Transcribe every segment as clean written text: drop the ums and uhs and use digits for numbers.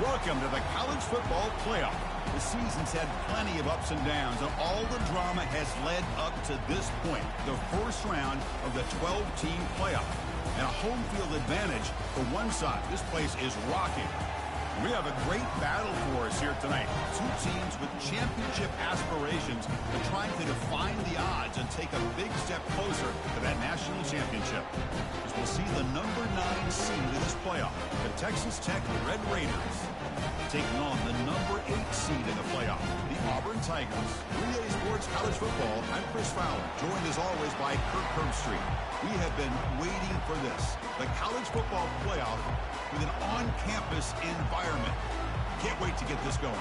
Welcome to the college football playoff. The season's had plenty of ups and downs, and all the drama has led up to this point, the first round of the 12-team playoff. And a home field advantage for one side. This place is rocking. We have a great battle for us here tonight. Two teams with championship aspirations but trying to define the odds and take a big step closer to that national championship. As we'll see the number 9 seed in this playoff, the Texas Tech Red Raiders, taking on the number 8 seed in the playoff, the Auburn Tigers. 3A Sports College Football, I'm Chris Fowler, joined as always by Kirk Herbstreit. We have been waiting for this, the college football playoff with an on-campus environment. Can't wait to get this going.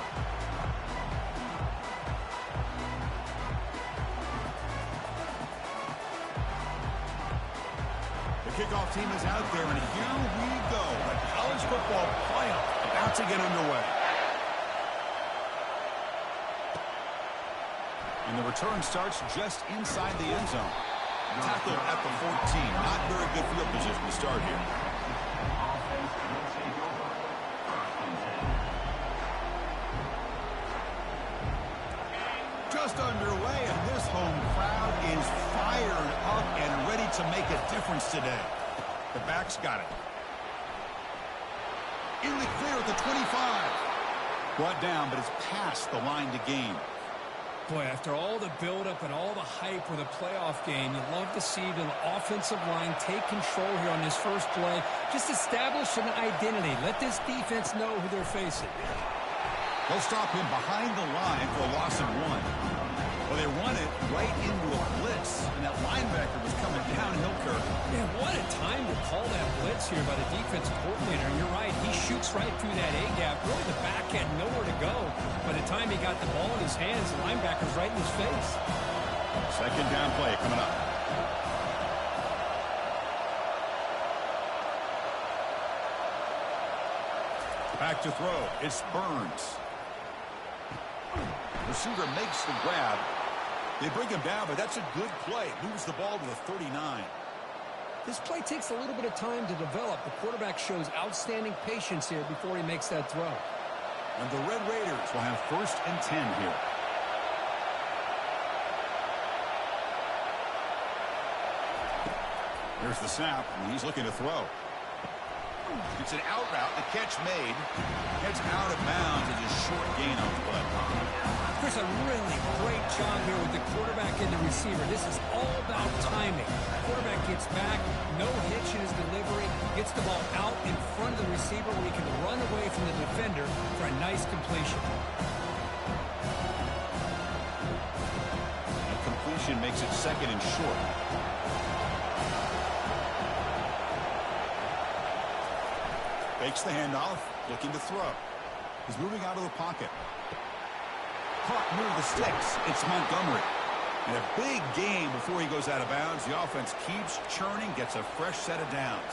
The kickoff team is out there, and here we go. The college football playoff about to get underway. And the return starts just inside the end zone. Tackle at the 14. Not very good field position to start here. Just underway, and this home crowd is fired up and ready to make a difference today. The back's got it. In the clear at the 25. Brought down, but it's past the line to gain. Boy, after all the buildup and all the hype with a playoff game, you'd love to see the offensive line take control here on this first play. Just establish an identity. Let this defense know who they're facing. They'll stop him behind the line for a loss of 1. Well, they run it right into a blitz, and that linebacker was coming downhill, Kirk. Man, what a time to call that blitz here by the defensive coordinator. And you're right, he shoots right through that A-gap. Really, the back had nowhere to go. By the time he got the ball in his hands, the linebacker's right in his face. Second down play coming up. Back to throw. It's Burns. Receiver makes the grab. They bring him down, but that's a good play. Moves the ball to the 39. This play takes a little bit of time to develop. The quarterback shows outstanding patience here before he makes that throw. And the Red Raiders will have 1st and 10 here. Here's the snap, and he's looking to throw. It's an out route. The catch made. Heads out of bounds. It's a short gain on the play. Chris, a really great job here with the quarterback and the receiver. This is all about timing. The quarterback gets back, no hitch in his delivery, gets the ball out in front of the receiver where he can run away from the defender for a nice completion. And completion makes it 2nd and short. Fakes the handoff, looking to throw. He's moving out of the pocket. Caught near the sticks. It's Montgomery. And a big gain before he goes out of bounds. The offense keeps churning, gets a fresh set of downs.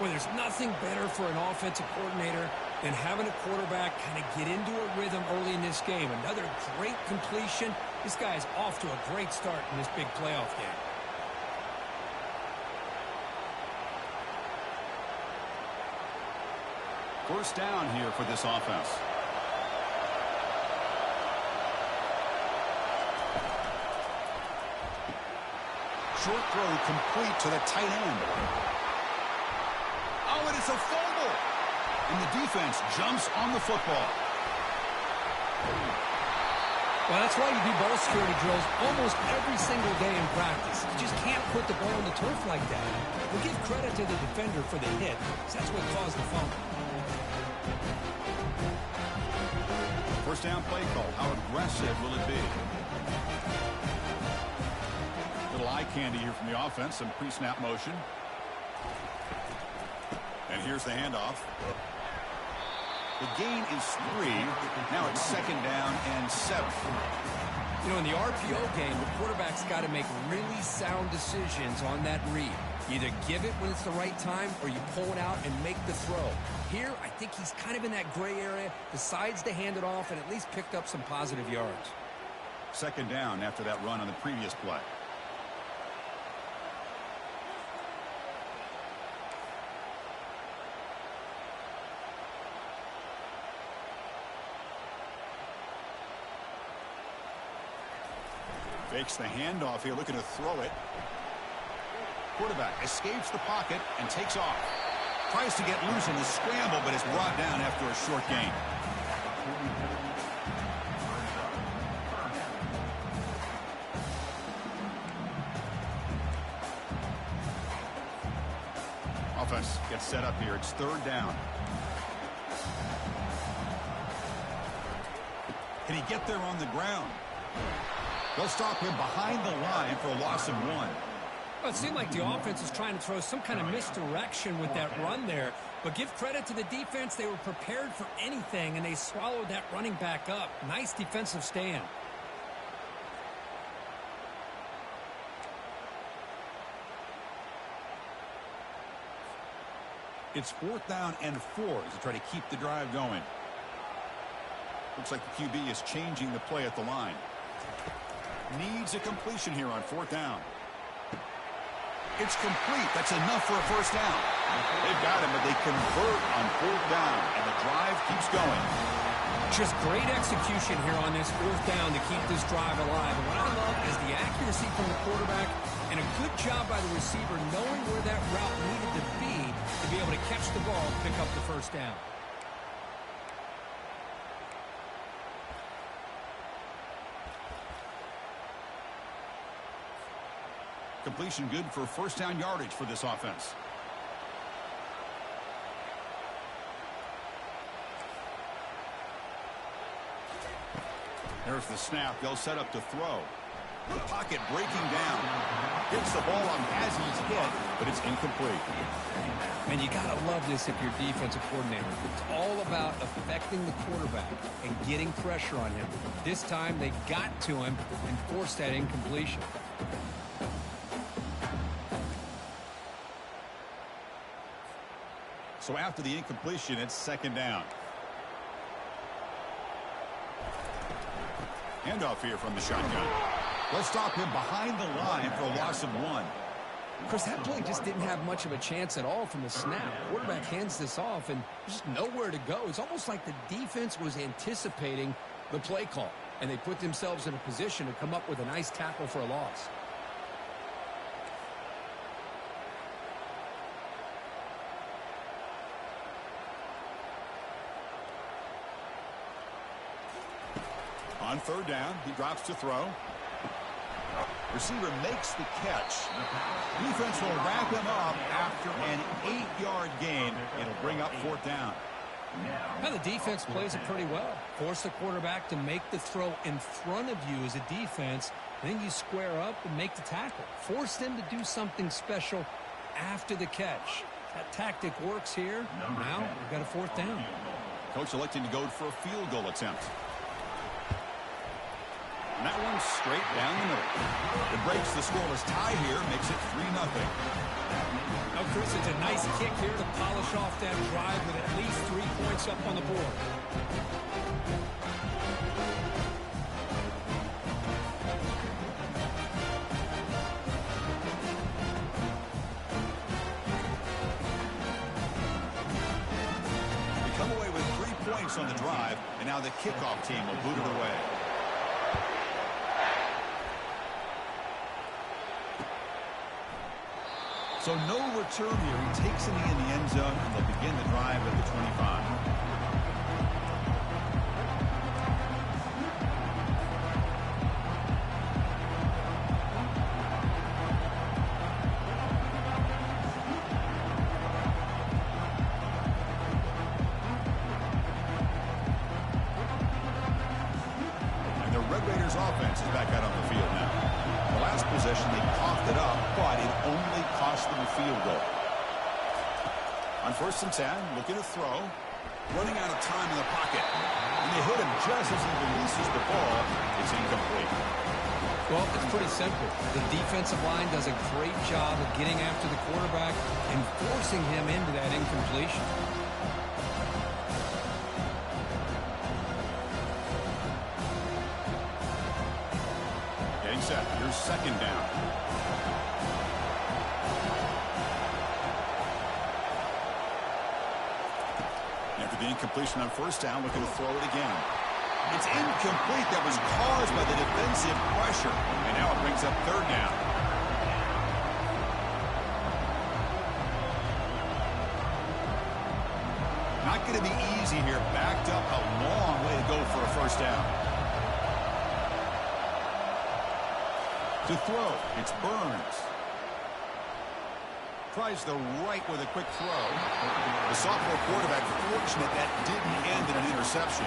Well, there's nothing better for an offensive coordinator than having a quarterback kind of get into a rhythm early in this game. Another great completion. This guy is off to a great start in this big playoff game. First down here for this offense. Short throw complete to the tight end. Oh, and it's a fumble. And the defense jumps on the football. Well, that's why you do ball security drills almost every single day in practice. You just can't put the ball on the turf like that. We'll give credit to the defender for the hit, because that's what caused the fumble. First down play call. How aggressive will it be? Little eye candy here from the offense. Some pre-snap motion. And here's the handoff. The gain is 3. Now it's 2nd down and 7. You know, in the RPO game, the quarterback's got to make really sound decisions on that read. Either give it when it's the right time or you pull it out and make the throw. Here, I think he's kind of in that gray area, decides to hand it off and at least picked up some positive yards. 2nd down after that run on the previous play. Fakes the handoff here, looking to throw it. Quarterback escapes the pocket and takes off. Tries to get loose in the scramble, but is brought down after a short gain. Offense gets set up here. It's third down. Can he get there on the ground? They'll stop him behind the line for a loss of 1. Well, it seemed like the offense was trying to throw some kind of misdirection with that run there. But give credit to the defense. They were prepared for anything, and they swallowed that running back up. Nice defensive stand. It's 4th down and 4 as they try to keep the drive going. Looks like the QB is changing the play at the line. Needs a completion here on 4th down. It's complete. That's enough for a first down. They've got him, but they convert on 4th down, and the drive keeps going. Just great execution here on this 4th down to keep this drive alive. And what I love is the accuracy from the quarterback and a good job by the receiver knowing where that route needed to be able to catch the ball and pick up the first down. Completion good for first down yardage for this offense. There's the snap. They'll set up to throw. The pocket breaking down. Hits the ball on Hazy's head, but it's incomplete. And you got to love this if you're defensive coordinator. It's all about affecting the quarterback and getting pressure on him. This time they got to him and forced that incompletion. So after the incompletion, it's 2nd down. Handoff here from the shotgun. Let's stop him behind the line for a loss of 1. Chris, that play just didn't have much of a chance at all from the snap. Quarterback hands this off, and there's just nowhere to go. It's almost like the defense was anticipating the play call, and they put themselves in a position to come up with a nice tackle for a loss. On 3rd down, he drops to throw. Receiver makes the catch. Defense will wrap him up after an 8-yard gain. It'll bring up 4th down. Now the defense plays it pretty well. Force the quarterback to make the throw in front of you as a defense. Then you square up and make the tackle. Force them to do something special after the catch. That tactic works here. Now we've got a 4th down. Coach electing to go for a field goal attempt. And that one's straight down the middle. It breaks the scoreless tie here, makes it 3-0. Now, Chris, it's a nice kick here to polish off that drive with at least 3 points up on the board. We come away with 3 points on the drive, and now the kickoff team will boot it away. So no return here. He takes it in the end zone, and they'll begin the drive at the 25. And the Red Raiders offense is back out on the field now. The last possession, they coughed it up, but it only cost them a field goal. On 1st and 10, looking to throw. Running out of time in the pocket. And they hit him just as he releases the ball. It's incomplete. Well, it's pretty simple. The defensive line does a great job of getting after the quarterback and forcing him into that incompletion. Getting set. Here's 2nd down. After the incompletion on 1st down, looking to throw it again. It's It's incomplete. That was caused by the defensive pressure. And now it brings up third down. Not going to be easy here. Backed up a long way to go for a first down. To throw, it's Burns. Tries the right with a quick throw. The sophomore quarterback fortunate that didn't end in an interception.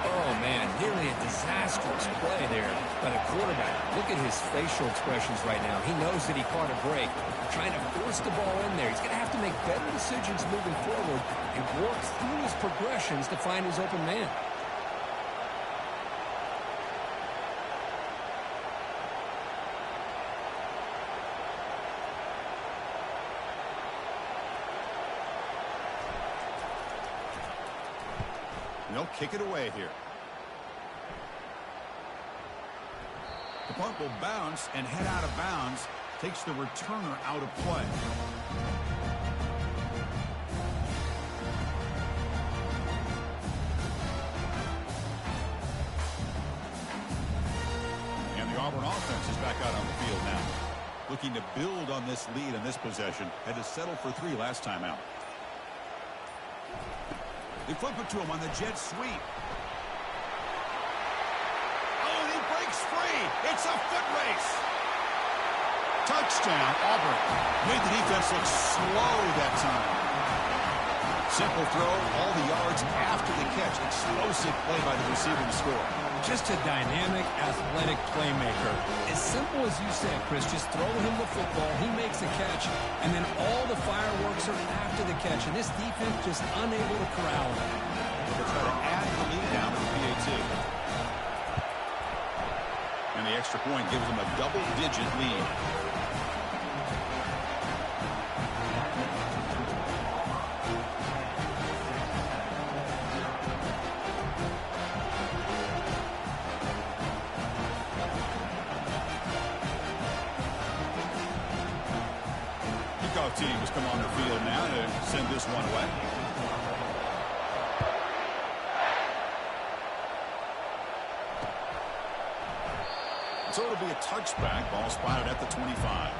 Oh, man, nearly a disastrous play there by the quarterback. Look at his facial expressions right now. He knows that he caught a break, trying to force the ball in there. He's going to have to make better decisions moving forward and work through his progressions to find his open man. They'll kick it away here. The punt will bounce and head out of bounds. Takes the returner out of play. And the Auburn offense is back out on the field now. Looking to build on this lead in this possession. Had to settle for 3 last time out. They flip it to him on the jet sweep. Oh, and he breaks free. It's a foot race. Touchdown, Auburn. Made the defense look slow that time. Simple throw, all the yards after the catch. Explosive play by the receiver to score. Just a dynamic, athletic playmaker. As simple as you said, Chris, just throw him the football, he makes a catch, and then all the fireworks are after the catch, and this defense just unable to corral him. They'll try to add the lead down to the PAT. And the extra point gives them a double-digit lead. Team has come on the field now to send this one away. So it'll be a touchback. Ball spotted at the 25.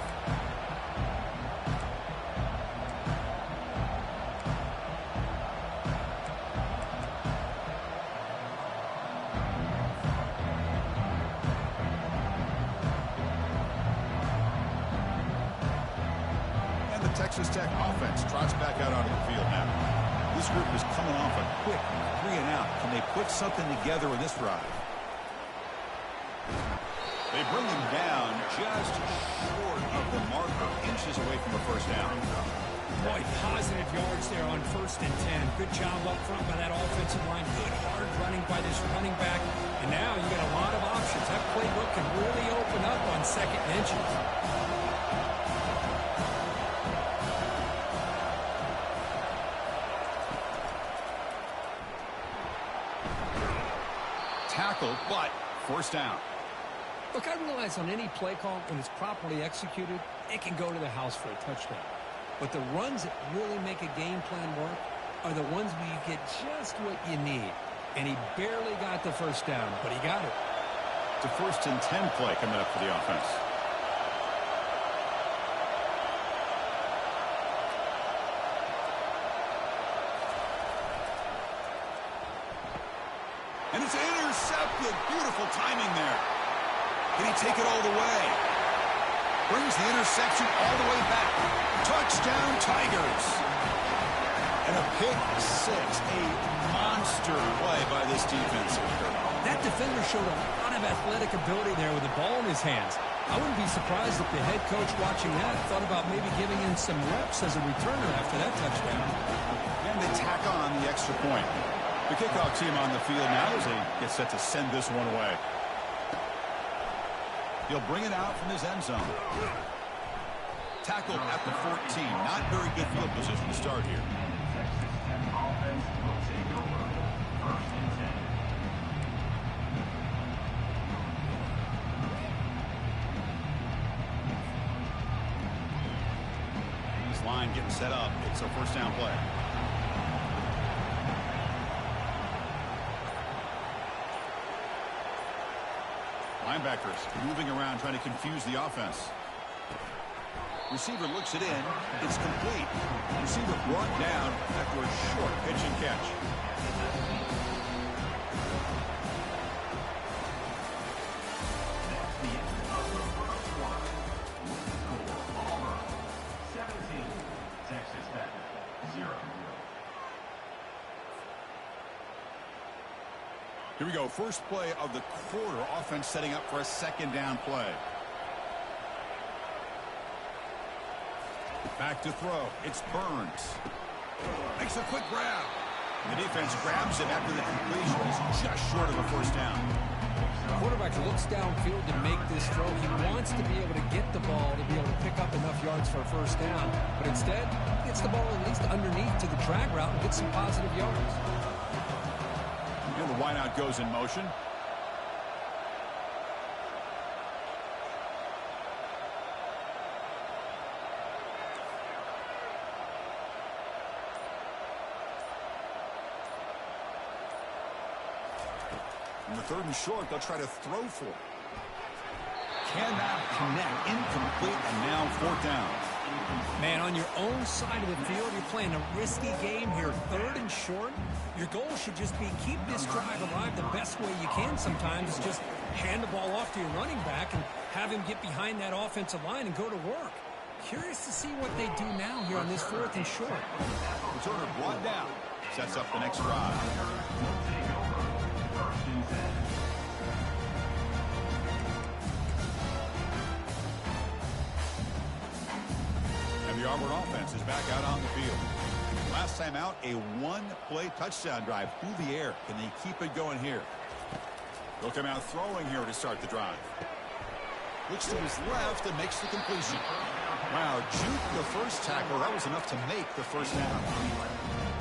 Texas Tech offense trots back out onto the field now. This group is coming off a quick 3-and-out. Can they put something together in this drive? They bring him down just short of the marker, inches away from a first down. Boy, positive yards there on 1st and 10. Good job up front by that offensive line. Good hard running by this running back. And now you got a lot of options. That playbook can really open up on 2nd and inches. Tackle, but forced down. Look, I realize on any play call, when it's properly executed, it can go to the house for a touchdown. But the runs that really make a game plan work are the ones where you get just what you need. And he barely got the first down, but he got it. It's a 1st and 10 play coming up for the offense. And it's intercepted. Beautiful timing there. Can he take it all the way? Brings the interception all the way back. Touchdown, Tigers. And a pick 6. A monster play by this defense. That defender showed a lot of athletic ability there with the ball in his hands. I wouldn't be surprised if the head coach watching that thought about maybe giving in some reps as a returner after that touchdown. And they tack on the extra point. The kickoff team on the field now as they get set to send this one away. He'll bring it out from his end zone. Tackled at the 14. Not very good field position to start here. This line getting set up. It's a first down play. Linebackers moving around trying to confuse the offense. Receiver looks it in. It's complete. Receiver brought down after a short pitch and catch. Here we go. First play of the quarter. Offense setting up for a second down play. Back to throw. It's Burns. Makes a quick grab. The defense grabs it after the completion. He's just short of a first down. The quarterback looks downfield to make this throw. He wants to be able to get the ball to be able to pick up enough yards for a first down. But instead, he gets the ball at least underneath to the drag route and gets some positive yards. And the wideout goes in motion. In the third and short, they'll try to throw for it. Cannot connect. Incomplete, and now fourth down. Man, on your own side of the field, you're playing a risky game here. Third and short. Your goal should just be keep this drive alive the best way you can sometimes. Is just hand the ball off to your running back and have him get behind that offensive line and go to work. Curious to see what they do now here on this fourth and short. Returner brought down. Sets up the next drive. And the Auburn offense is back out on the field. Last time out, a one-play touchdown drive through the air. Can they keep it going here? They'll come out throwing here to start the drive. Looks to his left and makes the completion. Wow, juke the first tackle. That was enough to make the first down.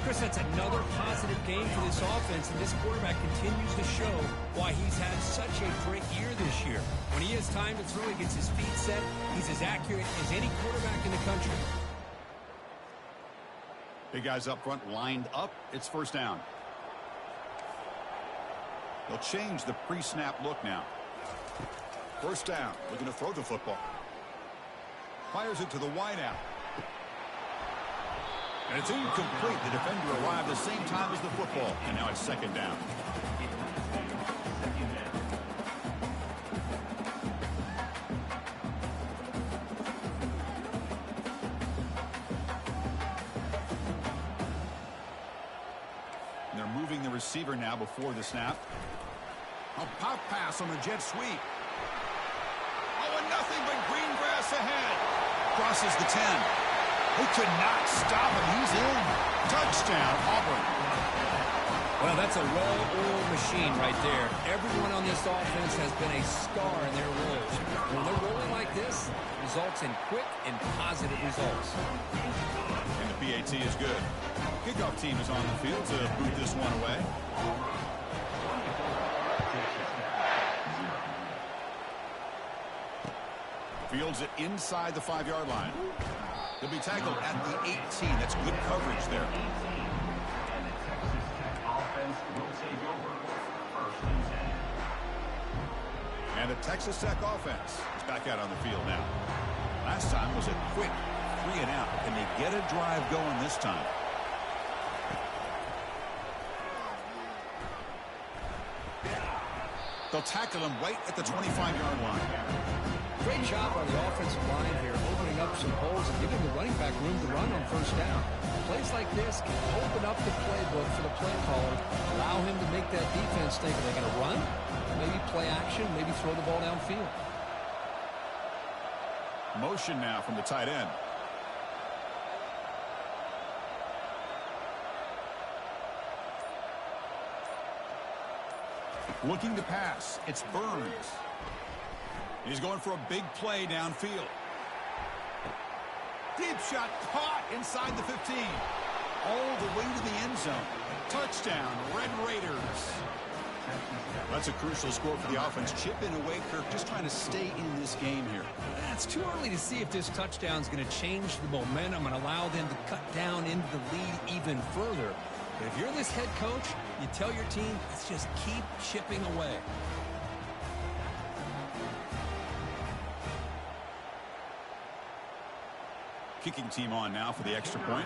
Chris, that's another positive game for this offense, and this quarterback continues to show why he's had such a great year this year. When he has time to throw, he gets his feet set. He's as accurate as any quarterback in the country. Big guys up front lined up. It's first down. They'll change the pre-snap look now. First down. Looking to throw the football. Fires it to the wideout. And it's incomplete. The defender arrived the same time as the football. And now it's second down. And they're moving the receiver now before the snap. A pop pass on the jet sweep. Oh, and nothing but green grass ahead. Crosses the 10. They could not stop him. He's in. Touchdown, Auburn. Well, that's a well-oiled machine right there. Everyone on this offense has been a star in their roles. When they're rolling like this, results in quick and positive results. And the PAT is good. Kickoff team is on the field to boot this one away. Fields it inside the 5-yard line. He'll be tackled at the 18. That's good coverage there. And the Texas Tech offense is back out on the field now. Last time was a quick 3-and-out. Can they get a drive going this time? They'll tackle him right at the 25-yard line. Great job on the offensive line here, opening up some holes and giving the running back room to run on first down. Plays like this can open up the playbook for the play caller, allow him to make that defense think, are they going to run? Maybe play action, maybe throw the ball downfield. Motion now from the tight end. Looking to pass. It's Burns. He's going for a big play downfield. Deep shot caught inside the 15. All the way to the end zone. Touchdown, Red Raiders. That's a crucial score for the offense. Chipping away, Kirk, just trying to stay in this game here. It's too early to see if this touchdown is going to change the momentum and allow them to cut down into the lead even further. But if you're this head coach, you tell your team, let's just keep chipping away. kicking team on now for the extra point.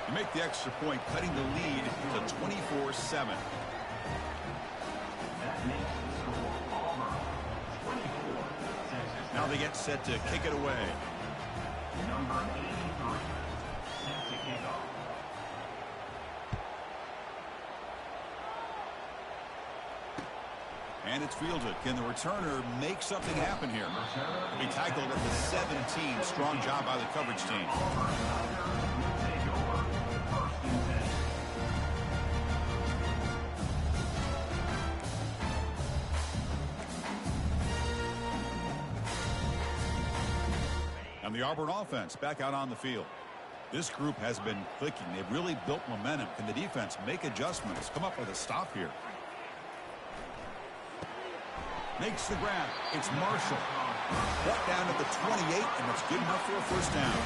You make the extra point, cutting the lead to 24-7. Now they get set to kick it away. Number 83, set to kick off. And it's fielded. Can the returner make something happen here? He'll be tackled at the 17. Strong job by the coverage team. And the Auburn offense back out on the field. This group has been clicking. They've really built momentum. Can the defense make adjustments? Come up with a stop here. Makes the grab. It's Marshall. Brought down at the 28, and it's good enough for a first down.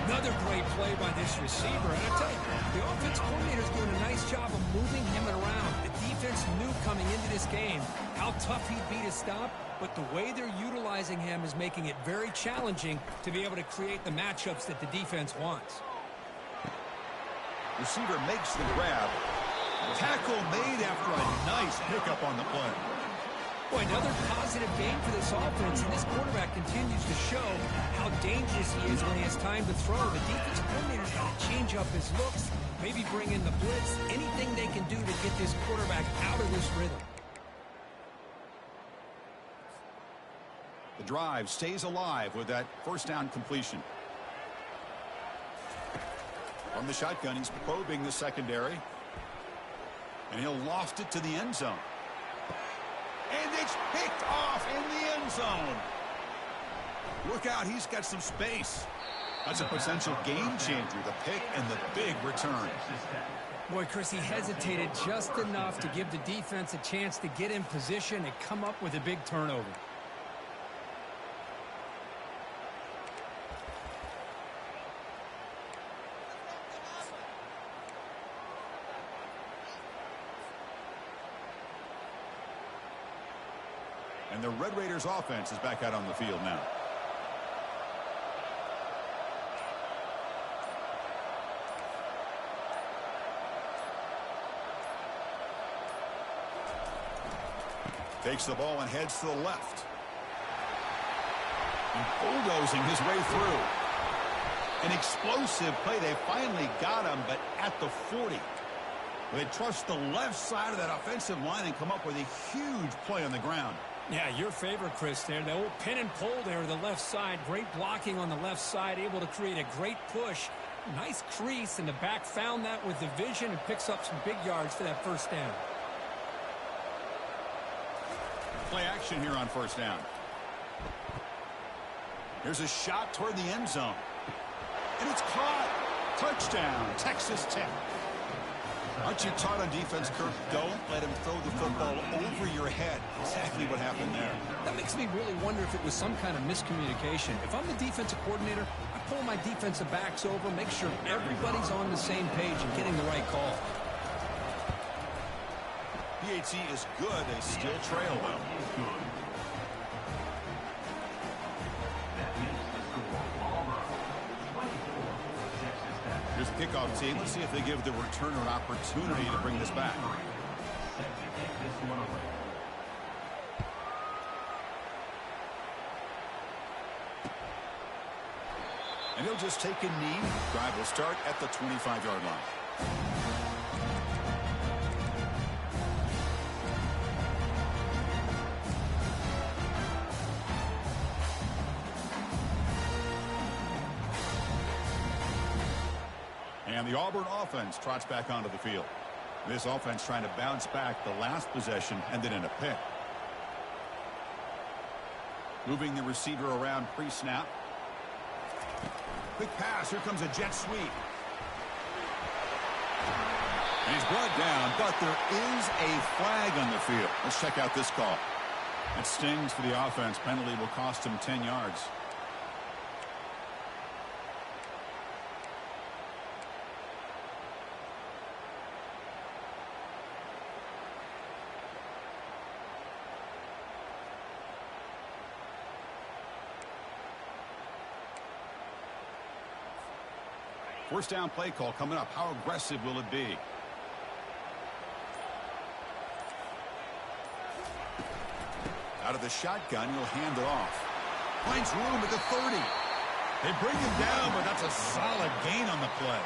Another great play by this receiver. And I tell you, the offense coordinator's doing a nice job of moving him around. The defense knew coming into this game how tough he'd be to stop, but the way they're utilizing him is making it very challenging to be able to create the matchups that the defense wants. Receiver makes the grab. Tackle made after a nice pickup on the play. Boy, another positive game for this offense, and this quarterback continues to show how dangerous he is when he has time to throw. The defensive coordinator's got to change up his looks, maybe bring in the blitz, anything they can do to get this quarterback out of this rhythm. The drive stays alive with that first down completion. From the shotgun, he's probing the secondary. And he'll loft it to the end zone. And it's picked off in the end zone. Look out, he's got some space. That's a potential game changer, the pick and the big return. Boy, Chris, he hesitated just enough to give the defense a chance to get in position and come up with a big turnover. And the Red Raiders offense is back out on the field now. Takes the ball and heads to the left. And bulldozing his way through. An explosive play. They finally got him, but at the 40. They trust the left side of that offensive line and come up with a huge play on the ground. Yeah, your favorite, Chris, there. The old pin and pull there to the left side. Great blocking on the left side, able to create a great push. Nice crease, and the back found that with the vision and picks up some big yards for that first down. Play action here on first down. Here's a shot toward the end zone. And it's caught. Touchdown, Texas Tech. Aren't you taught on defense, Kirk? Don't let him throw the football over your head. Exactly what happened there. That makes me really wonder if it was some kind of miscommunication. If I'm the defensive coordinator, I pull my defensive backs over, make sure everybody's on the same page and getting the right call. PAT is good. They still trail, though. Here's the kickoff team. Let's see if they give the returner an opportunity to bring this back. And he'll just take a knee. Drive will start at the 25-yard line. And the Auburn offense trots back onto the field. This offense trying to bounce back. The last possession ended in a pick. Moving the receiver around pre-snap. Quick pass. Here comes a jet sweep. And he's brought down, but there is a flag on the field. Let's check out this call. It stings for the offense. Penalty will cost him 10 yards. First down play call coming up. How aggressive will it be? Out of the shotgun, he'll hand it off. Finds room at the 30. They bring him down, but that's a solid gain on the play.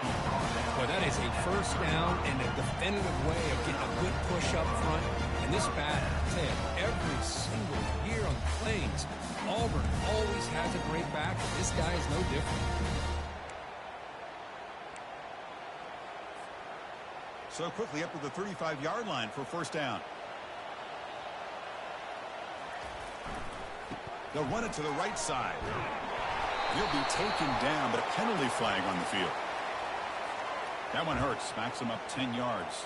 Well, that is a first down and a definitive way of getting a good push up front. And this back, I tell you, every single year on the Plains, Auburn always has a great back, and this guy is no different. So quickly up to the 35-yard line for first down. They'll run it to the right side. He'll be taken down, but a penalty flag on the field. That one hurts. Smacks him up 10 yards.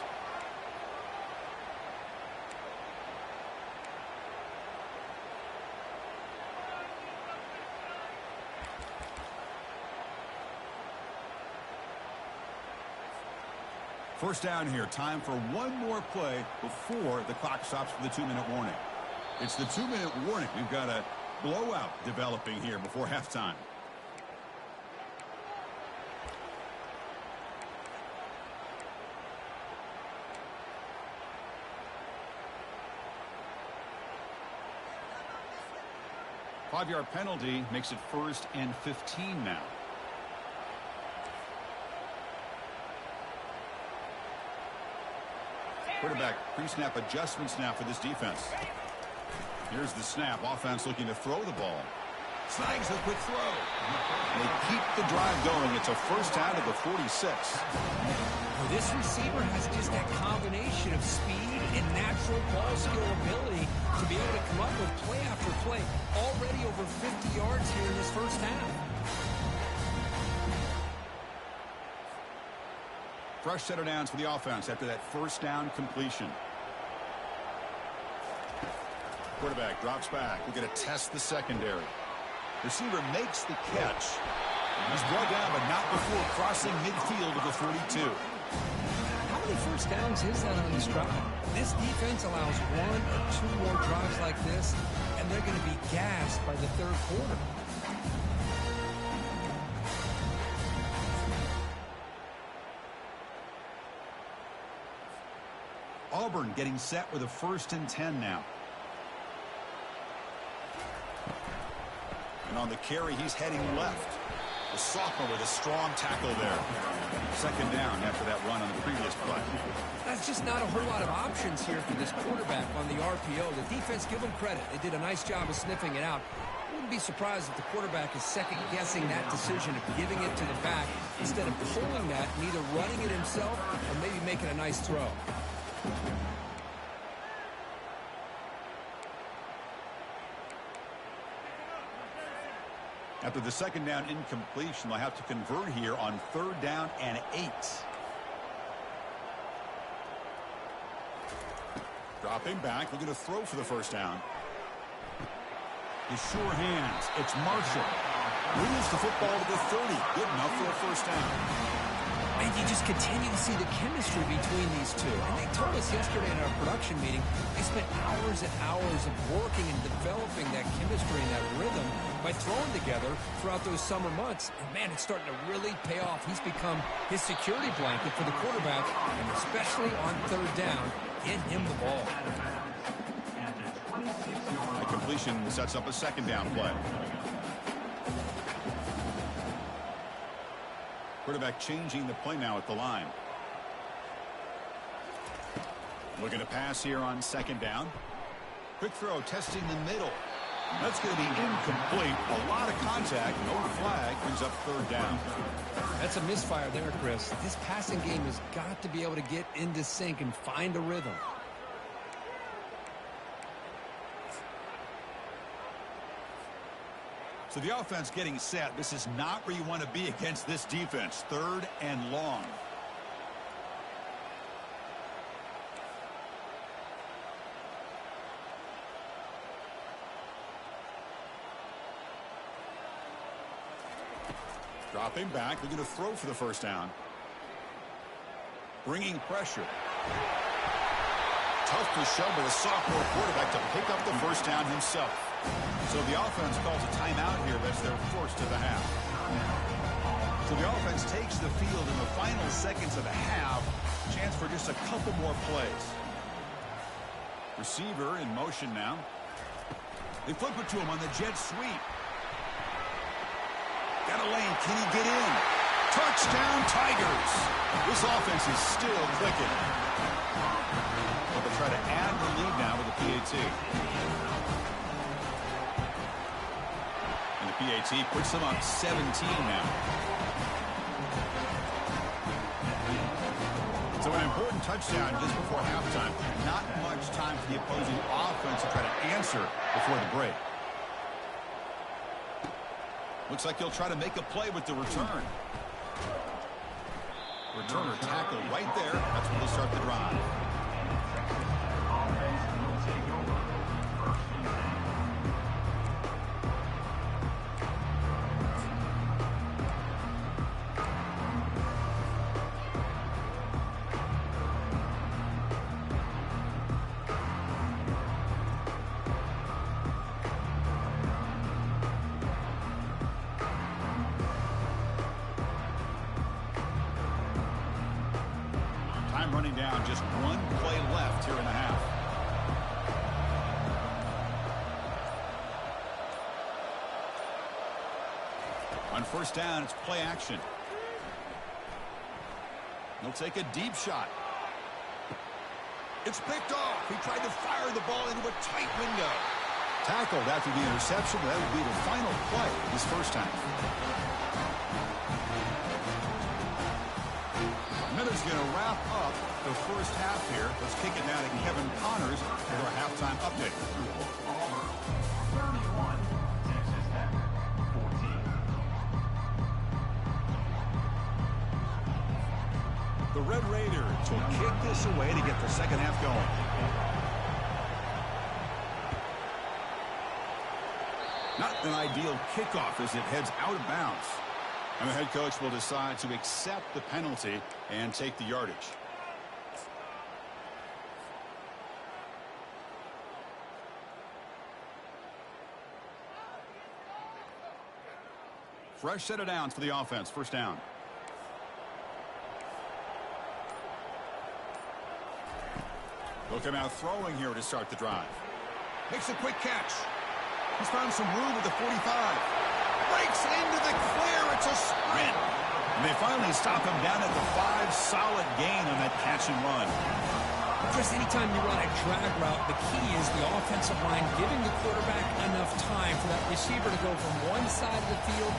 First down here. Time for one more play before the clock stops for the 2-minute warning. It's the 2-minute warning. We've got a blowout developing here before halftime. Five-yard penalty makes it 1st and 15 now. Quarterback pre-snap adjustments now for this defense. Here's the snap. Offense looking to throw the ball. Snags a quick throw. They keep the drive going. It's a first down at the 46. Well, this receiver has just that combination of speed and natural ball skill ability to be able to come up with play after play. Already over 50 yards here in this first half. Fresh set of downs for the offense after that first down completion. Quarterback drops back. We're going to test the secondary. Receiver makes the catch. He's brought down, but not before crossing midfield of the 42. How many first downs is that on this drive? This defense allows 1 or 2 more drives like this, and they're going to be gassed by the third quarter. Auburn getting set with a 1st and 10 now. And on the carry, he's heading left. The sophomore with a strong tackle there. Second down after that run on the previous play. That's just not a whole lot of options here for this quarterback on the RPO. The defense, give them credit. They did a nice job of sniffing it out. Wouldn't be surprised if the quarterback is second-guessing that decision of giving it to the back instead of pulling that and either running it himself or maybe making a nice throw. After the second down incompletion, they'll have to convert here on 3rd down and 8. Dropping back, looking to throw for the first down. His sure hands. It's Marshall. Moves the football to the 30. Good enough for a first down. And you just continue to see the chemistry between these two. And they told us yesterday in our production meeting, they spent hours and hours of working and developing that chemistry and that rhythm by throwing together throughout those summer months. And, man, it's starting to really pay off. He's become his security blanket for the quarterback, and especially on 3rd down, get him the ball. The completion sets up a second down play. Quarterback changing the play now at the line. Looking to pass here on 2nd down. Quick throw, testing the middle. That's going to be incomplete. A lot of contact. No flag. Brings up 3rd down. That's a misfire there, Chris. This passing game has got to be able to get into sync and find a rhythm. So the offense getting set. This is not where you want to be against this defense. 3rd and long. Dropping back. They're going to throw for the first down. Bringing pressure. Tough to show by the sophomore quarterback to pick up the first down himself. So the offense calls a timeout here. That's their first of the half. So the offense takes the field in the final seconds of the half. Chance for just a couple more plays. Receiver in motion now. They flip it to him on the jet sweep. Got a lane. Can he get in? Touchdown, Tigers. This offense is still clicking. But they'll try to add the lead now with the PAT. And the PAT puts them up 17 now. So an important touchdown just before halftime. Not much time for the opposing offense to try to answer before the break. Looks like he'll try to make a play with the return. Returner tackle right there. That's when they'll start the drive. Time running down, just one play left here in the half. On first down, it's play action. He'll take a deep shot. It's picked off. He tried to fire the ball into a tight window. Tackled after the interception. That would be the final play this first time. Minutes going to wrap up the first half here. Let's kick it down to Kevin Connors for our halftime update. 31, Texas Tech, 14. The Red Raiders will kick this away to get the second half going. Not an ideal kickoff as it heads out of bounds. And the head coach will decide to accept the penalty and take the yardage. Fresh set of downs for the offense. First down. They'll come out throwing here to start the drive. Makes a quick catch. He's found some room at the 45. Breaks into the clear. It's a sprint. And they finally stop him down at the 5. Solid gain on that catch and run. Chris, anytime you run a drag route, the key is the offensive line giving the quarterback enough time for that receiver to go from one side of the field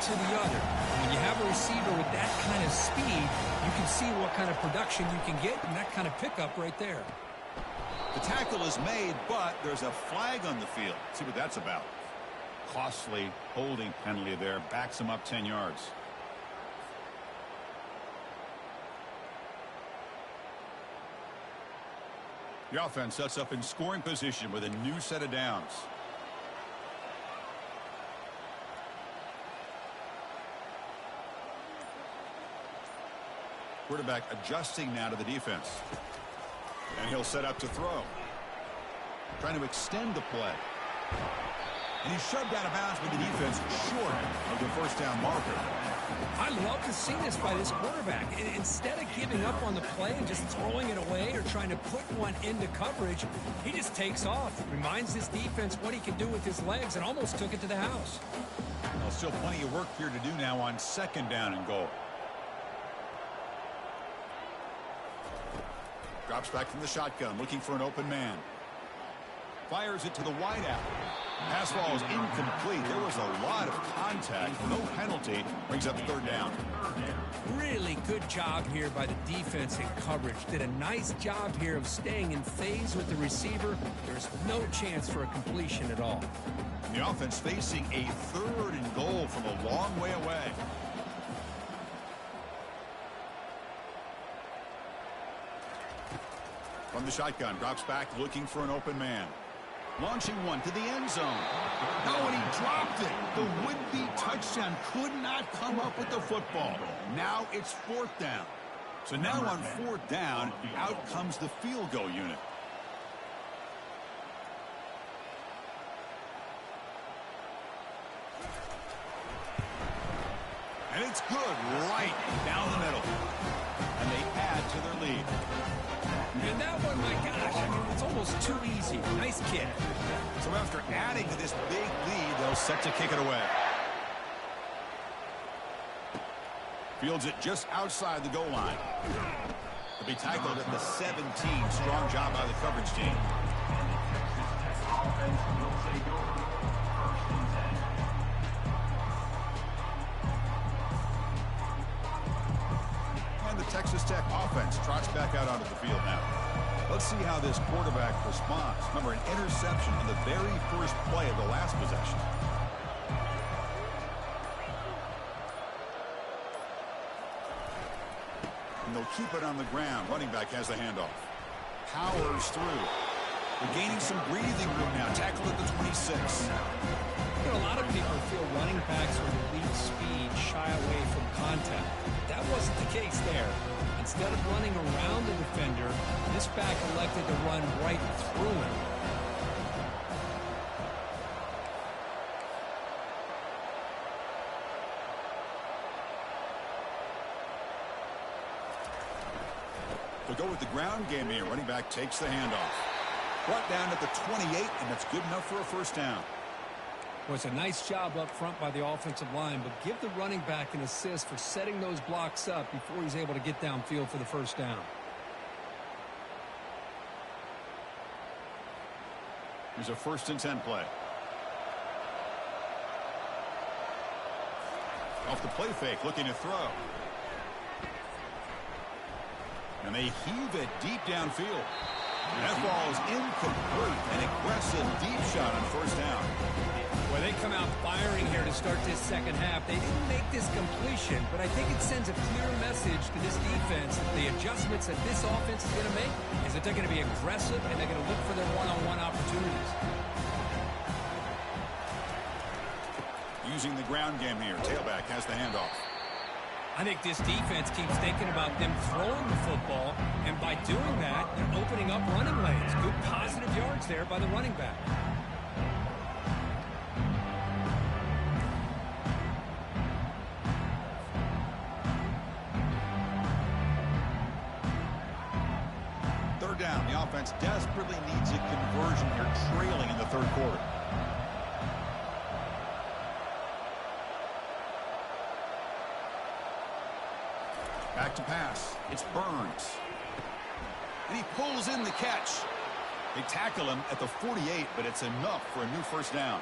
to the other. When you have a receiver with that kind of speed, you can see what kind of production you can get and that kind of pickup right there. The tackle is made, but there's a flag on the field. Let's see what that's about. Costly holding penalty there. Backs him up 10 yards. The offense sets up in scoring position with a new set of downs. Quarterback adjusting now to the defense. And he'll set up to throw. Trying to extend the play. And he's shoved out of bounds with the defense short of the first down marker. I love to see this by this quarterback. Instead of giving up on the play and just throwing it away or trying to put one into coverage, he just takes off. Reminds his defense what he can do with his legs and almost took it to the house. Well, still plenty of work here to do now on second down and goal. Drops back from the shotgun, looking for an open man. Fires it to the wideout. Pass ball is incomplete. There was a lot of contact. No penalty. Brings up third down. Really good job here by the defense in coverage. Did a nice job here of staying in phase with the receiver. There's no chance for a completion at all. And the offense facing a third and goal from a long way away. From the shotgun, drops back, looking for an open man. Launching one to the end zone. Oh, and he dropped it. The would-be touchdown could not come up with the football. Now it's fourth down. So now on fourth down, out comes the field goal unit. And it's good right down the middle. And they add to their lead. And that one, my gosh, I mean, it's almost too easy. Nice kick. So after adding to this big lead, they'll set to kick it away. Fields it just outside the goal line. To be tackled at the 17. Strong job by the coverage team. And the Texas Tech offense trots back out onto the field now. Let's see how this quarterback responds. Remember, an interception on the very first play of the last possession. And they'll keep it on the ground. Running back has the handoff. Powers through. They're gaining some breathing room now. Tackled at the 26. You know, a lot of people feel running backs with elite speed shy away from contact. That wasn't the case there. Instead of running around the defender, this back elected to run right through him. They'll go with the ground game here. Running back takes the handoff. Brought down at the 28, and that's good enough for a first down. Well, it's a nice job up front by the offensive line, but give the running back an assist for setting those blocks up before he's able to get downfield for the first down. Here's a 1st and 10 play. Off the play fake, looking to throw. And they heave it deep downfield. And that ball is incomplete. An aggressive deep shot on first down. Well, they come out firing here to start this second half. They didn't make this completion, but I think it sends a clear message to this defense that the adjustments that this offense is going to make is that they're going to be aggressive and they're going to look for their one-on-one opportunities. Using the ground game here. Tailback has the handoff. I think this defense keeps thinking about them throwing the football, and by doing that, they're opening up running lanes. Good positive yards there by the running back. Third down. The offense desperately needs a conversion here, trailing in the third quarter. Back to pass. It's Burns. And he pulls in the catch. They tackle him at the 48, but it's enough for a new first down.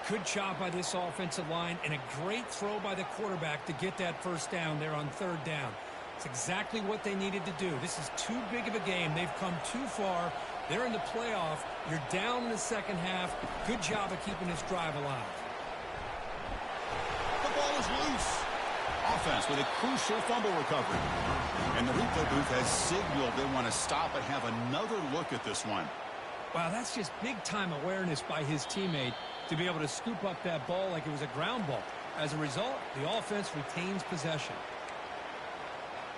Good job by this offensive line and a great throw by the quarterback to get that first down there on third down. It's exactly what they needed to do. This is too big of a game. They've come too far. They're in the playoff. You're down in the second half. Good job of keeping this drive alive. The ball is loose. Offense with a crucial fumble recovery. And the replay booth has signaled they want to stop and have another look at this one. Wow, that's just big-time awareness by his teammate to be able to scoop up that ball like it was a ground ball. As a result, the offense retains possession.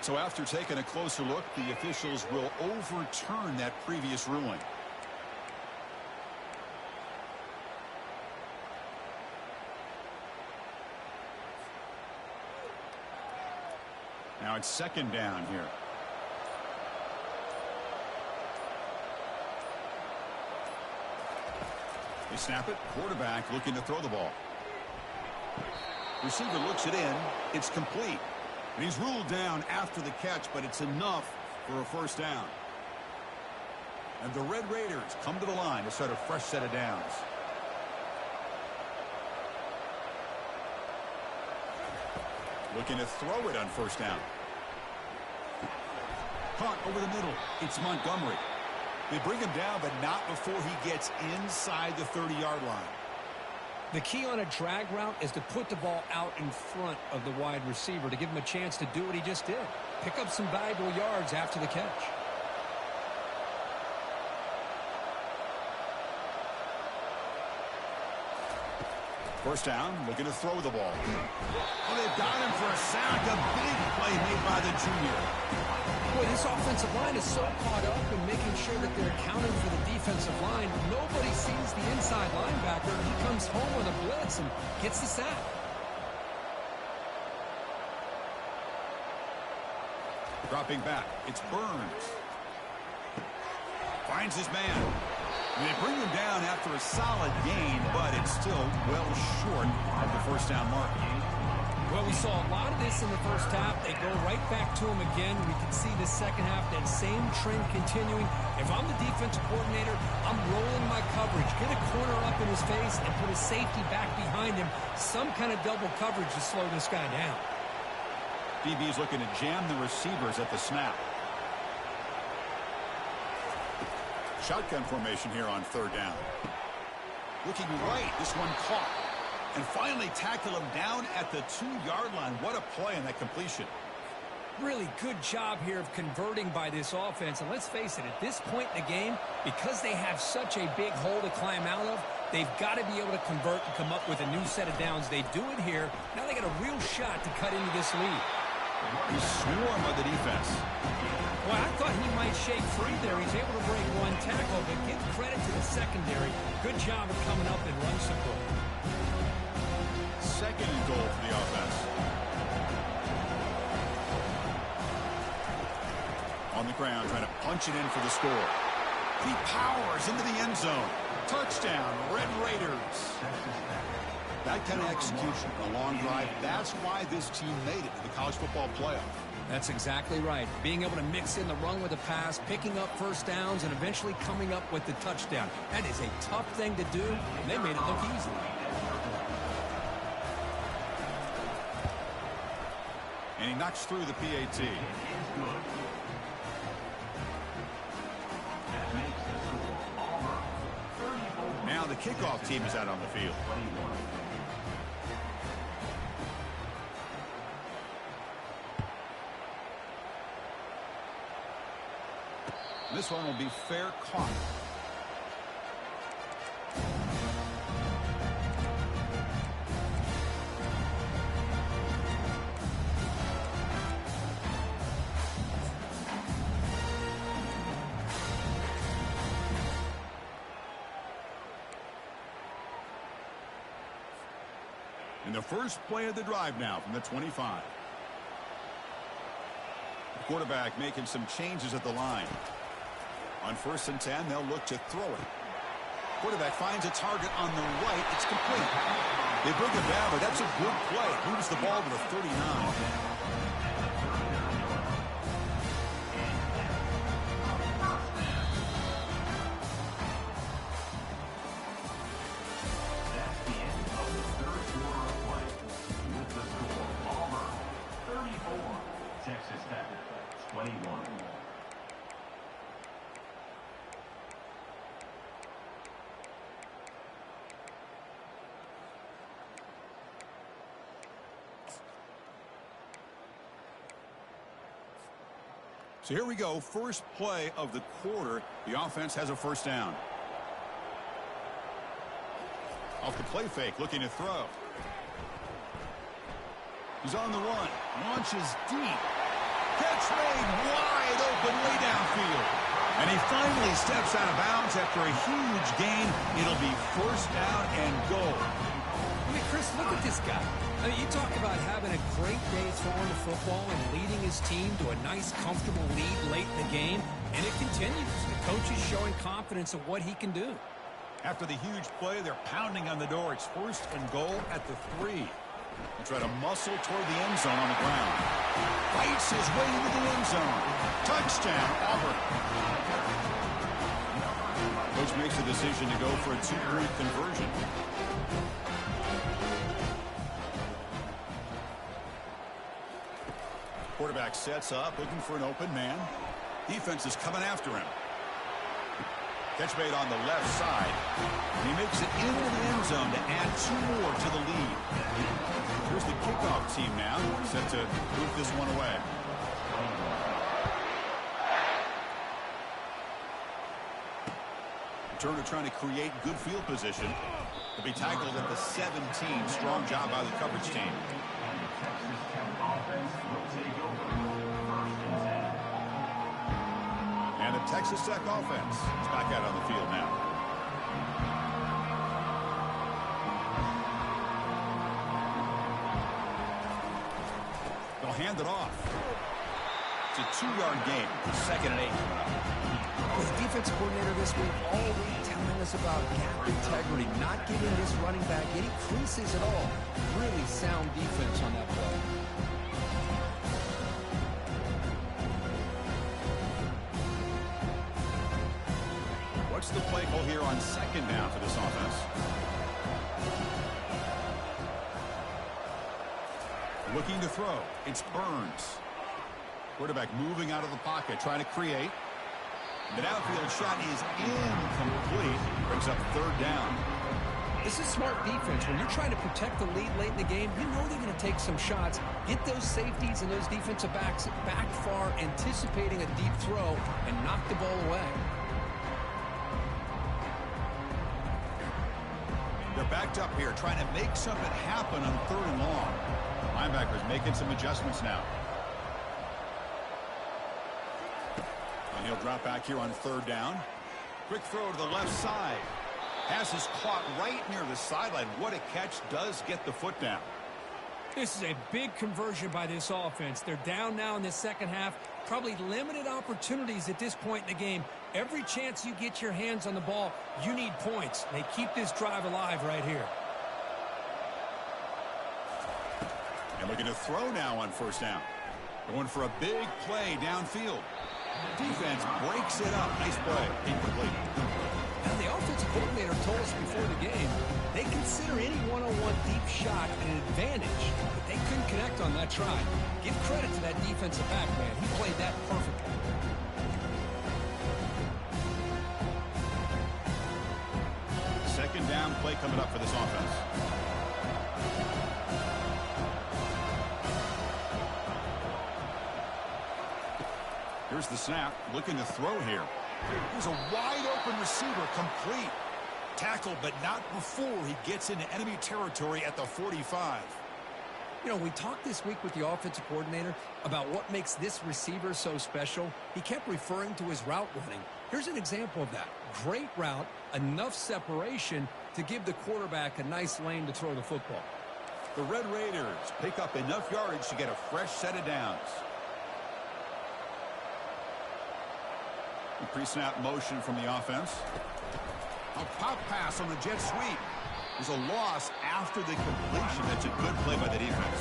So after taking a closer look, the officials will overturn that previous ruling. Now it's second down here. They snap it. Quarterback looking to throw the ball. Receiver looks it in. It's complete. And he's ruled down after the catch, but it's enough for a first down. And the Red Raiders come to the line to start a fresh set of downs. Looking to throw it on first down. Caught over the middle. It's Montgomery. They bring him down, but not before he gets inside the 30-yard line. The key on a drag route is to put the ball out in front of the wide receiver to give him a chance to do what he just did. Pick up some valuable yards after the catch. First down, looking to throw the ball. Oh, they've got him for a sack. A big play made by the junior. Boy, this offensive line is so caught up in making sure that they're accounting for the defensive line. Nobody sees the inside linebacker. He comes home with a blitz and gets the sack. Dropping back, it's Burns. Finds his man. And they bring him down after a solid gain, but it's still well short of the first down mark. Well, we saw a lot of this in the first half. They go right back to him again. We can see the second half, that same trend continuing. If I'm the defensive coordinator, I'm rolling my coverage. Get a corner up in his face and put a safety back behind him. Some kind of double coverage to slow this guy down. DB is looking to jam the receivers at the snap. Shotgun formation here on third down. Looking right, this one caught. And finally tackle him down at the 2-yard line. What a play in that completion. Really good job here of converting by this offense. And let's face it, at this point in the game, because they have such a big hole to climb out of, they've got to be able to convert and come up with a new set of downs. They do it here. Now they got a real shot to cut into this lead. He's swarmed by the defense. Well, I thought he might shake free there. He's able to break one tackle, but give credit to the secondary. Good job of coming up and run support. Second and goal for the offense. On the ground, trying to punch it in for the score. He powers into the end zone. Touchdown, Red Raiders. That kind of execution, a long drive, that's why this team made it to the college football playoff. That's exactly right. Being able to mix in the run with the pass, picking up first downs, and eventually coming up with the touchdown. That is a tough thing to do, and they made it look easy. And he knocks through the PAT. Now the kickoff team is out on the field. This one will be fair caught. In the first play of the drive now from the 25. The quarterback making some changes at the line. On 1st and 10, they'll look to throw it. Quarterback finds a target on the right. It's complete. They bring it down, but that's a good play. Moves the ball to the 39. So here we go. First play of the quarter. The offense has a first down. Off the play fake, looking to throw. He's on the run. Launches deep. Catch made wide open way downfield. And he finally steps out of bounds after a huge gain. It'll be first down and goal. I mean, Chris, look at this guy. I mean, you talk about having a great day throwing the football and leading his team to a nice, comfortable lead late in the game, and it continues. The coach is showing confidence of what he can do. After the huge play, they're pounding on the door. It's first and goal at the 3. He'll try to muscle toward the end zone on the ground. Fights his way into the end zone. Touchdown, Auburn. Coach makes the decision to go for a 2-point conversion. Quarterback sets up, looking for an open man. Defense is coming after him. Catch made on the left side. And he makes it into the end zone to add 2 more to the lead. Here's the kickoff team now, set to move this one away. Turner trying to create good field position. To be tackled at the 17. Strong job by the coverage team. And the Texas Tech offense is back out on the field now. They'll hand it off. It's a 2-yard gain. 2nd and 8 coming up. With the defensive coordinator this week already telling us about gap integrity, not giving this running back any creases at all. Really sound defense on that play. What's the play call here on 2nd down for this offense? Looking to throw. It's Burns. Quarterback moving out of the pocket, trying to create. The downfield shot is incomplete. Brings up 3rd down. This is smart defense. When you're trying to protect the lead late in the game, you know they're going to take some shots. Get those safeties and those defensive backs back far, anticipating a deep throw, and knock the ball away. They're backed up here, trying to make something happen on 3rd and long. Linebackers making some adjustments now. And he'll drop back here on 3rd down. Quick throw to the left side. Pass is caught right near the sideline. What a catch. Does get the foot down. This is a big conversion by this offense. They're down now in the second half. Probably limited opportunities at this point in the game. Every chance you get your hands on the ball, you need points. They keep this drive alive right here. And looking to throw now on 1st down. Going for a big play downfield. Defense breaks it up. Nice play. Incomplete. Now, the offensive coordinator told us before the game they consider any one-on-one deep shot an advantage, but they couldn't connect on that try. Give credit to that defensive back, man. He played that perfectly. Second down play coming up for this offense. Here's the snap. Looking to throw here. Here's a wide-open receiver, complete. Tackle, but not before he gets into enemy territory at the 45. You know, we talked this week with the offensive coordinator about what makes this receiver so special. He kept referring to his route running. Here's an example of that. Great route, enough separation to give the quarterback a nice lane to throw the football. The Red Raiders pick up enough yardage to get a fresh set of downs. Pre-snap motion from the offense. A pop pass on the jet sweep. There's a loss after the completion. That's a good play by the defense.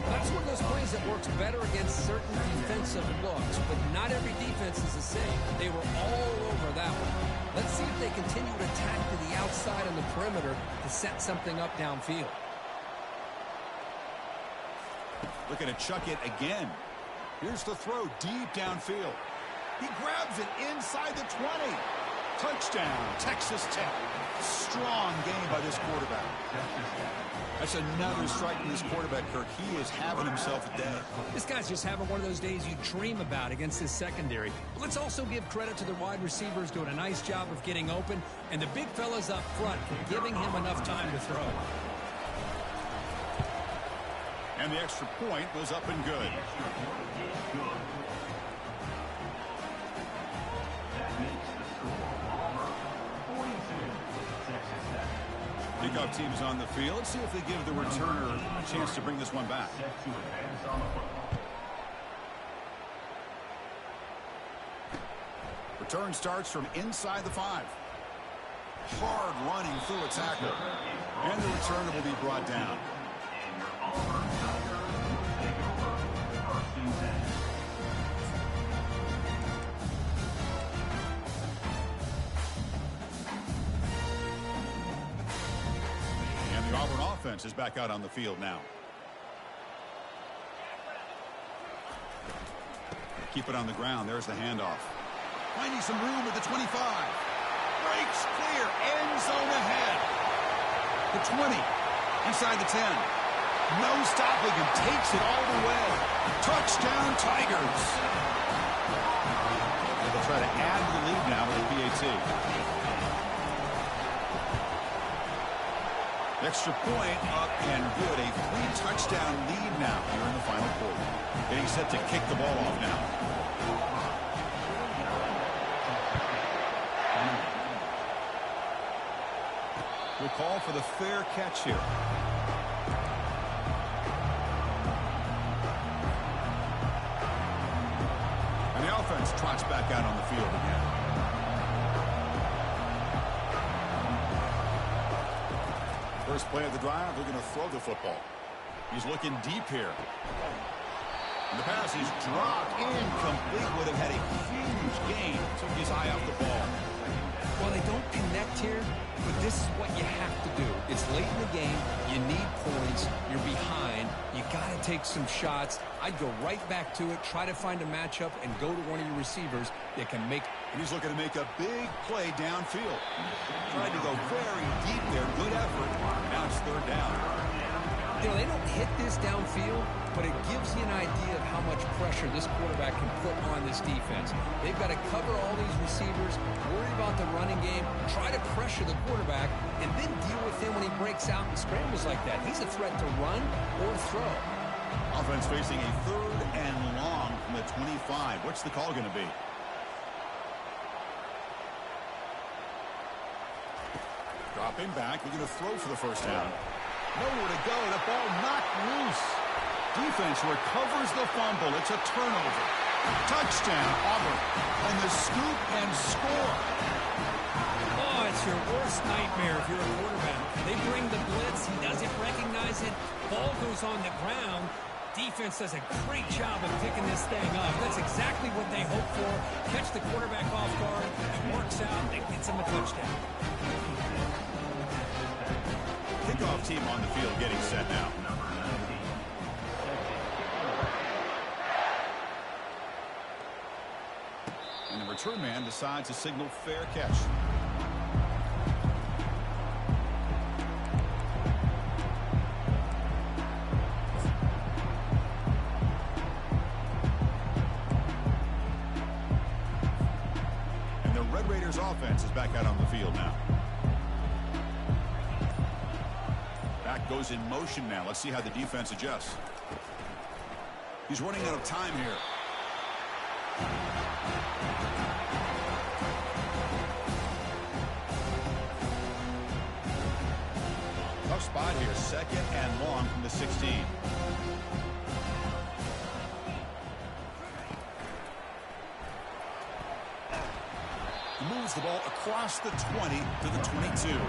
That's one of those plays that works better against certain defensive looks, but not every defense is the same. They were all over that one. Let's see if they continue to attack to the outside on the perimeter to set something up downfield. Looking to chuck it again. Here's the throw deep downfield. He grabs it inside the 20. Touchdown, Texas Tech. Strong game by this quarterback. That's another strike from this quarterback, Kirk. He is having himself a day. This guy's just having one of those days you dream about against this secondary. But let's also give credit to the wide receivers doing a nice job of getting open, and the big fellas up front for giving him enough time to throw. And the extra point was up and good. Kickoff team is on the field. Let's see if they give the returner a chance to bring this one back. Return starts from inside the 5. Hard running through a tackle. And the returner will be brought down. And the Auburn offense is back out on the field now. Keep it on the ground. There's the handoff. Finding some room at the 25. Breaks clear. End zone ahead. The 20. Inside the 10. No stopping him. Takes it all the way. Touchdown, Tigers. And they'll try to add to the lead now with the PAT. Extra point up and good. A 3-touchdown lead now here in the final quarter. Getting set to kick the ball off now. We'll call for the fair catch here. back out on the field again. First play of the drive, they're going to throw the football. He's looking deep here. And the pass is dropped. Incomplete. Would have had a huge gain. Took his eye off the ball. Well, they don't connect here, but this is what you have to do. It's late in the game. You need points. You're behind. You got to take some shots. I'd go right back to it, try to find a matchup, and go to one of your receivers that can make. And he's looking to make a big play downfield. Tried to go very deep there. Good effort. Now it's third down. You know, they don't hit this downfield, but it gives you an idea of how much pressure this quarterback can put on this defense. They've got to cover all these receivers, worry about the running game, try to pressure the quarterback, and then deal with him when he breaks out and scrambles like that. He's a threat to run or throw. Offense facing a third and long from the 25. What's the call going to be? Dropping back. We're going to throw for the first down. Nowhere to go. The ball knocked loose. Defense recovers the fumble. It's a turnover. Touchdown, Auburn. On the scoop and score. Oh, it's your worst nightmare if you're a quarterback. They bring the blitz. He doesn't recognize it. Ball goes on the ground. Defense does a great job of picking this thing up. That's exactly what they hope for. Catch the quarterback off guard. It works out. It gets him a touchdown. Kickoff team on the field getting set now. And the return man decides to signal fair catch. And the Red Raiders offense is back out on the field now. Goes in motion now. Let's see how the defense adjusts. He's running out of time here. Tough spot here. Second and long from the 16. He moves the ball across the 20 to the 22.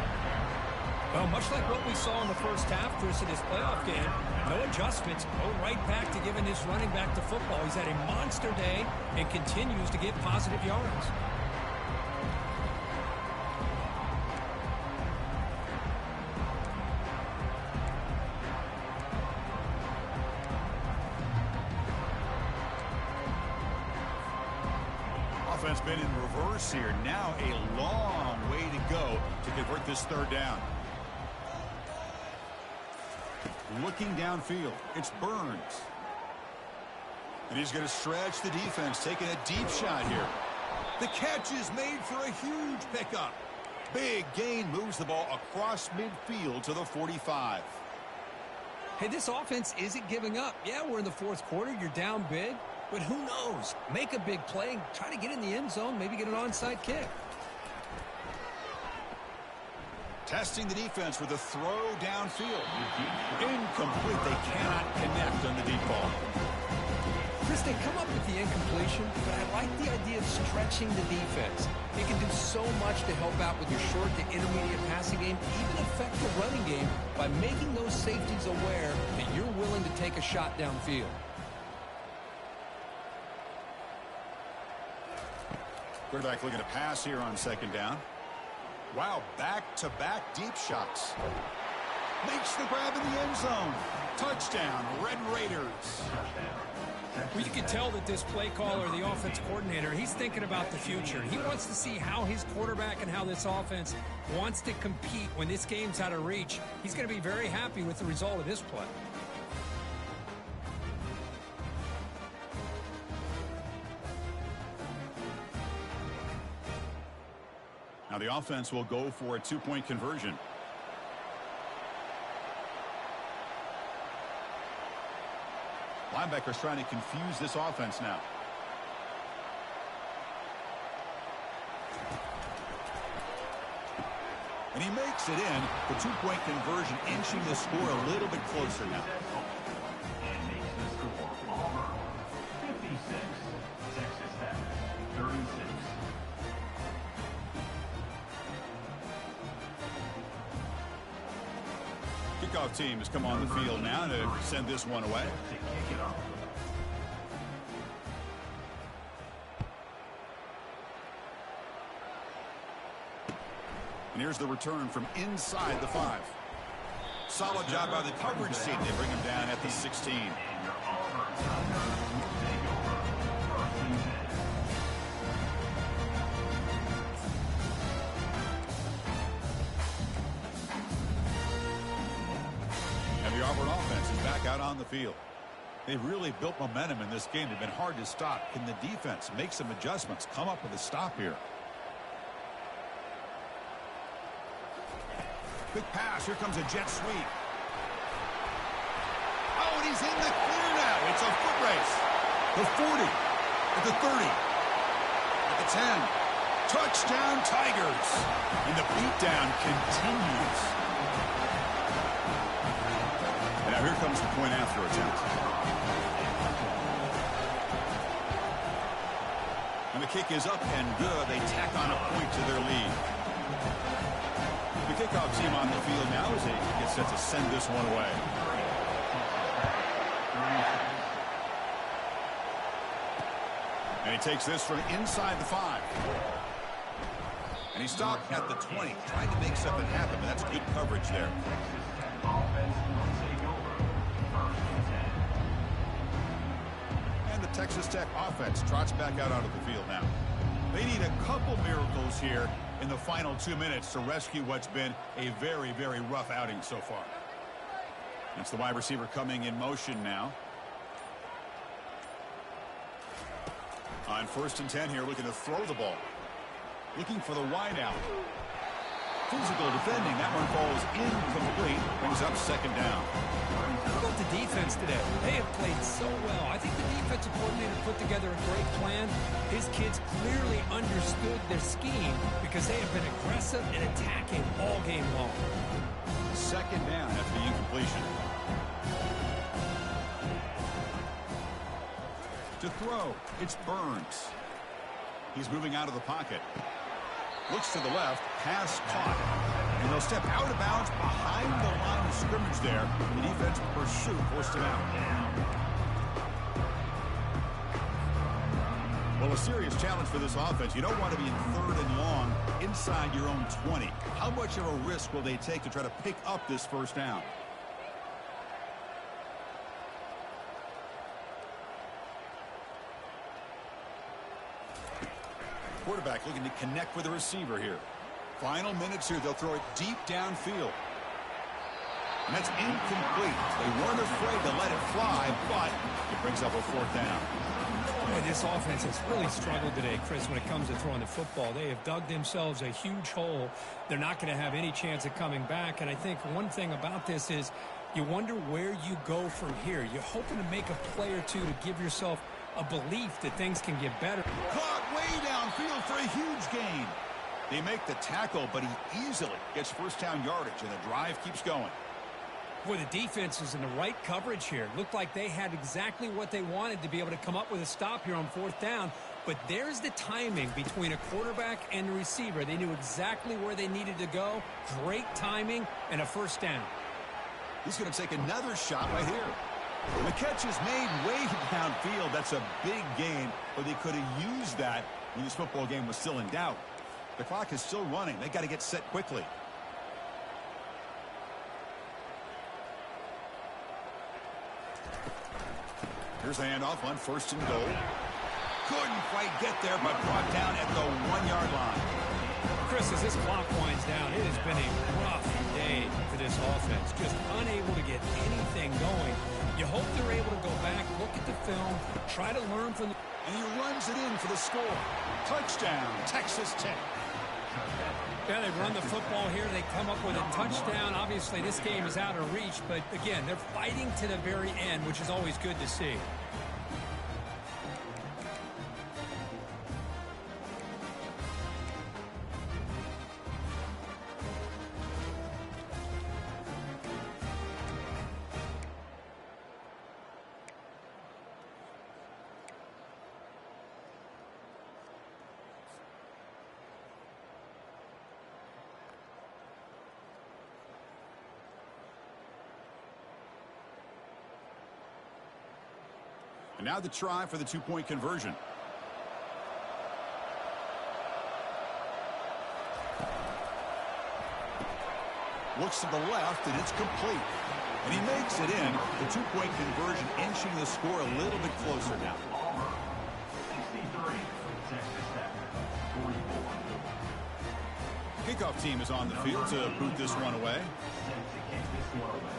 Well, much like what we saw in the first half, Chris, in this playoff game, no adjustments, go right back to giving his running back to football. He's had a monster day and continues to get positive yards. Offense been in reverse here. Now a long way to go to convert this third down. Looking downfield, it's Burns. And he's going to stretch the defense, taking a deep shot here. The catch is made for a huge pickup. Big gain, moves the ball across midfield to the 45. Hey, this offense isn't giving up. Yeah, we're in the fourth quarter. You're down big. But who knows? Make a big play, try to get in the end zone, maybe get an onside kick. Testing the defense with a throw downfield. Incomplete. They cannot connect on the deep ball. Chris, they come up with the incompletion, but I like the idea of stretching the defense. It can do so much to help out with your short to intermediate passing game, even affect the running game by making those safeties aware that you're willing to take a shot downfield. Quarterback looking to pass here on second down. Wow, back-to-back deep shots. Makes the grab in the end zone. Touchdown, Red Raiders. Well, you can tell that this play caller, the offense coordinator, he's thinking about the future. He wants to see how his quarterback and how this offense wants to compete when this game's out of reach. He's going to be very happy with the result of this play. Now the offense will go for a two-point conversion. Linebackers trying to confuse this offense now. And he makes it in. The two-point conversion inching the score a little bit closer now. And makes the score Auburn 56, Texas Tech 37. Kickoff team has come on the field now to send this one away. To kick it off. And here's the return from inside the 5. Solid job by the coverage team. They bring him down at the 16. And your Auburn Tigers take over. First and 10. And the Auburn offense is back out on the field. They've really built momentum in this game. They've been hard to stop. Can the defense make some adjustments, come up with a stop here? Quick pass. Here comes a jet sweep. Oh, and he's in the clear now. It's a foot race. The 40. At the 30. At the 10. Touchdown, Tigers. And the beatdown continues. And now here comes the point after attempt. And the kick is up and good. They tack on a point to their lead. The kickoff team on the field now as they get set to send this one away. And he takes this from inside the 5. And he stopped at the 20, trying to make something happen, but that's good coverage there. Offense will take over. First and 10. And the Texas Tech offense trots back out onto the field now. They need a couple miracles here in the final 2 minutes to rescue what's been a very, very rough outing so far. It's the wide receiver coming in motion now. On 1st and 10 here, looking to throw the ball. Looking for the wide out. Physical defending. That one falls incomplete. Brings up 2nd down. How about the defense today? They have played so well. I think the defensive coordinator put together a great plan. His kids clearly understood their scheme because they have been aggressive and attacking all game long. 2nd down after the incompletion. To throw, it's Burns. He's moving out of the pocket. Looks to the left, pass caught. And they'll step out of bounds behind the line of scrimmage there. The defense pursuit forced him out. Well, a serious challenge for this offense. You don't want to be in 3rd and long inside your own 20. How much of a risk will they take to try to pick up this 1st down? Quarterback looking to connect with the receiver here. Final minutes here. They'll throw it deep downfield. And that's incomplete. They weren't afraid to let it fly, but it brings up a 4th down. Boy, this offense has really struggled today, Chris, when it comes to throwing the football. They have dug themselves a huge hole. They're not going to have any chance of coming back. And I think one thing about this is you wonder where you go from here. You're hoping to make a play or two to give yourself a belief that things can get better. Caught way downfield for a huge gain. They make the tackle, but he easily gets 1st down yardage, and the drive keeps going. Boy, the defense is in the right coverage here. Looked like they had exactly what they wanted to be able to come up with a stop here on 4th down. But there's the timing between a quarterback and the receiver. They knew exactly where they needed to go. Great timing and a 1st down. He's going to take another shot right here. The catch is made way downfield. That's a big gain, but they could have used that when this football game was still in doubt. The clock is still running. They got to get set quickly. Here's the handoff on 1st and goal. Couldn't quite get there, but brought down at the 1-yard line. Chris, as this clock winds down, it has been a rough day for this offense. Just unable to get anything going. You hope they're able to go back, look at the film, try to learn from the... And he runs it in for the score. Touchdown, Texas Tech. Yeah, they run the football here. They come up with a touchdown. Obviously, this game is out of reach, but again, they're fighting to the very end, which is always good to see. And now the try for the two-point conversion. Looks to the left, and it's complete. And he makes it in. The two-point conversion inching the score a little bit closer now. 63, Texas Tech, 44. Kickoff team is on the field to boot this one away. Set to kick this one away.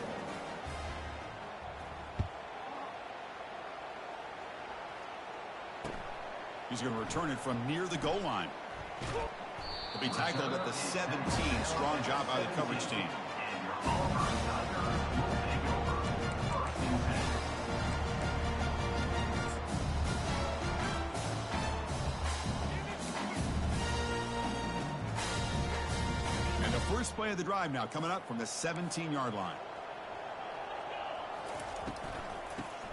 He's going to return it from near the goal line. He'll be tackled at the 17. Strong job by the coverage team. And your Auburn Tigers will take over 1st and 10. And the first play of the drive now coming up from the 17-yard line.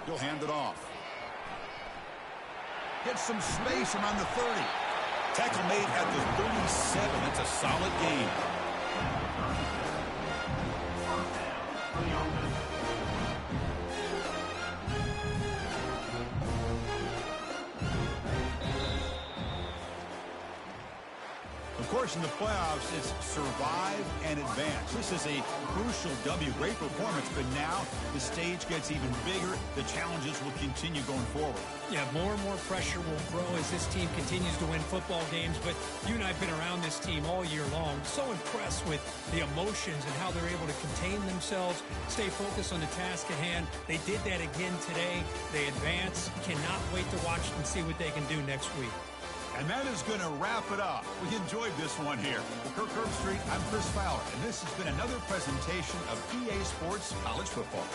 He'll hand it off. Gets some space around the 30. Tackle made at the 37. That's a solid gain. Of course, in the playoffs, it's survive and advance. This is a crucial W. Great performance, but now the stage gets even bigger. The challenges will continue going forward. Yeah, more and more pressure will grow as this team continues to win football games, but you and I have been around this team all year long. So impressed with the emotions and how they're able to contain themselves, stay focused on the task at hand. They did that again today. They advance. Cannot wait to watch and see what they can do next week. And that is going to wrap it up. We enjoyed this one here. For Kirk Herbstreit, I'm Chris Fowler, and this has been another presentation of EA Sports College Football.